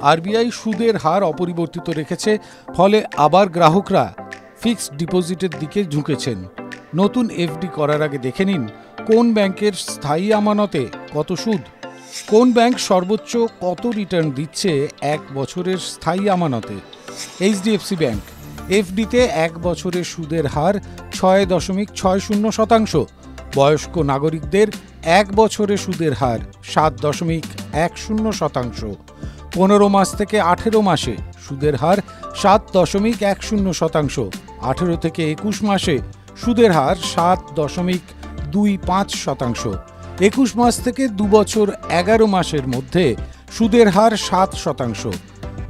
RBI সুদের হার অপরিবর্তিত রেখেছে, ফলে আবার গ্রাহকরা ফিক্সড ডিপোজিটের দিকে ঝুঁকেছেন। নতুন এফডি করার আগে দেখে নিন কোন ব্যাংকের স্থায়ী আমানতে কত সুদ, কোন ব্যাংক সর্বোচ্চ কত রিটার্ন দিচ্ছে 1 বছরের স্থায়ী আমানতে। এইচডিএফসি ব্যাংক এফডিতে 1 বছরের সুদের হার 6.60%, বয়স্ক নাগরিকদের 1 বছরের সুদের হার 7.10%, 15 মাস থেকে 18 মাসে সুদের হার 7.10%, 18 থেকে 21 মাসে সুদের হার 7.25%, 21 মাস থেকে 2 বছর 11 মাসের মধ্যে সুদের হার 7%,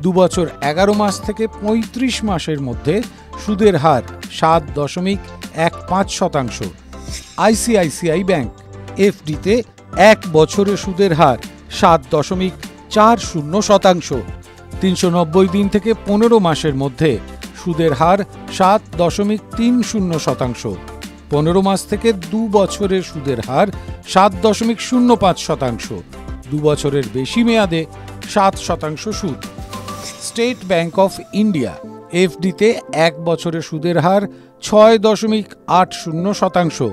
2 বছর 11 মাস থেকে 35 মাসের মধ্যে সুদের হার 7.15%। আইসিআইসিআই ব্যাংক এফডিতে 1 বছরের সুদের হার 7.40%, 390 দিন থেকে 15 মাসের মধ্যে সুদের হার 7.30%, 15 মাস থেকে 2 বছরের সুদের হার 7.05%, 2 বছরের বেশি মেয়াদে 7% সুদ। স্টেট ব্যাংক অফ ইন্ডিয়া এফডিতে 1 বছরের সুদের হার 6.80%,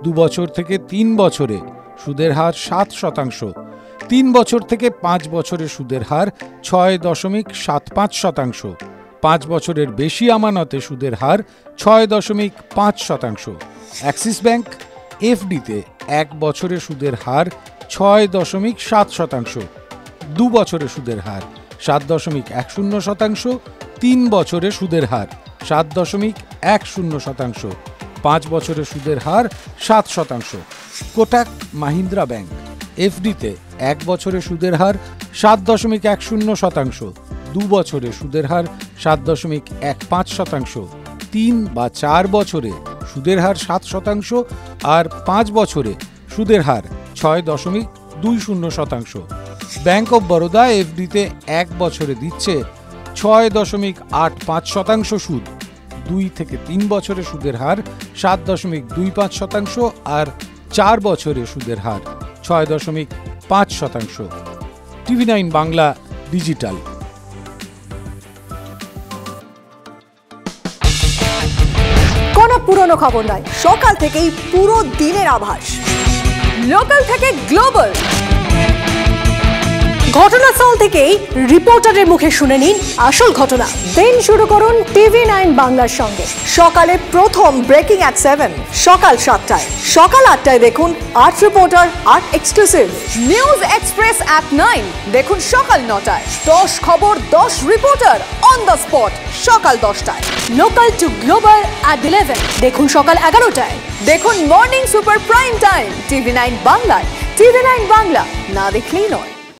2 বছর থেকে 3 বছরে সুদের হার 7%, 3 বছর থেকে 5 বছরের সুদের হার 6.75%, 5 বছরের বেশি আমানতে সুদের হার 6.5%। অ্যাক্সিস ব্যাংক এফডিতে 1 বছরের সুদের হার 6.7%, 2 বছরের সুদের হার 7.10%, 3 বছরের সুদের হার 7.10%, 5 বছরের সুদের হার 7%। কোটাক মাহিন্দ্রা ব্যাংক এফডিতে 1 বছরের সুদের হার 7.10%, 2 বছরের সুদের হার 7.15%, 3 বা 4 বছরে সুদের হার 7% আর 5 বছরে সুদের হার 6.20%। ব্যাংক অব বরোদা এফডিতে 1 বছরে দিচ্ছে 6.85% সুদ, 2 থেকে 3 বছরে সুদের হার 7.25% আর 4 বছরে সুদের হার 6.5%। টিভি9 বাংলা ডিজিটাল। কোনো পুরনো খবর নয়, সকাল থেকেই পুরো দিনের আভাস, লোকাল থেকে গ্লোবাল। ঘটনাস্থল থেকেই রিপোর্টারের মুখে শুনে নিন আসল ঘটনা। দিন শুরু করুন টিভি9 বাংলার সঙ্গে। সকালে প্রথম ব্রেকিং অ্যাট 7, সকাল 7টায়, সকাল 8টায় দেখুন art reporter, art exclusive. News express at 9 দেখুন সকাল 9টায়। 10 খবর 10 রিপোর্টার অন দ্য স্পট সকাল 10টায়। লোকাল টু গ্লোবাল অ্যাট 11 দেখুন সকাল 11টায়। দেখুন মর্নিং সুপার প্রাইম টাইম টিভি9 বাংলায়। টিভি9 বাংলা না দেখলেই নয়।